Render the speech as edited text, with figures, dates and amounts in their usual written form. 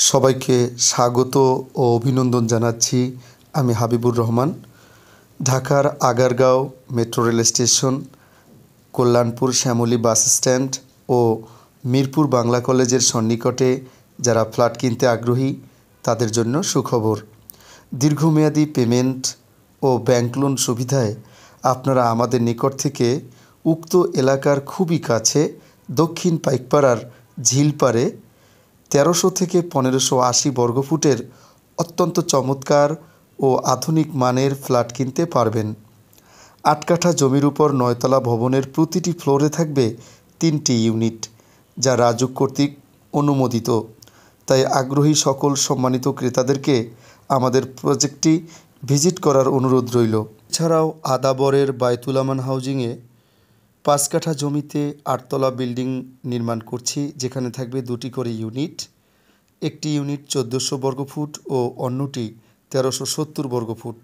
সবাইকে স্বাগত ও অভিনন্দন জানাচ্ছি। আমি হাবিবুর রহমান। ঢাকার Agargaon metro rail station, Kalyanpur Shyamoli bus stand ও মিরপুর বাংলা কলেজের সন্নিকটে যারা ফ্ল্যাট কিনতে আগ্রহী তাদের জন্য সুখবর। দীর্ঘমেয়াদী পেমেন্ট ও ব্যাংক লোন সুবিধায় আপনারা আমাদের নিকট থেকে উক্ত এলাকার খুবই কাছে দক্ষিণ পাইকপাড়ার ঝিলপাড়ে ১৩০০ থেকে ১৫৮০ বর্গফুটের অত্যন্ত চমৎকার ও আধুনিক মানের ফ্ল্যাট কিনতে পারবেন। ৮ কাঠা জমির উপর ৯তলা ভবনের প্রতিটি ফ্লোরে থাকবে ৩টি ইউনিট, যা রাজউক কর্তৃক অনুমোদিত। তাই আগ্রহী সকল সম্মানিত ক্রেতাদেরকে আমাদের প্রজেক্টটি ভিজিট করার অনুরোধ রইল। এছাড়াও আদাবরের বায়তুল আমান হাউজিংয়ে ৫ কাঠা জমিতে ৮তলা বিল্ডিং নির্মাণ করছি, যেখানে থাকবে ২টি করে ইউনিট। একটি ইউনিট ১৪০০ বর্গফুট ও অন্যটি ১৩৭০ বর্গফুট।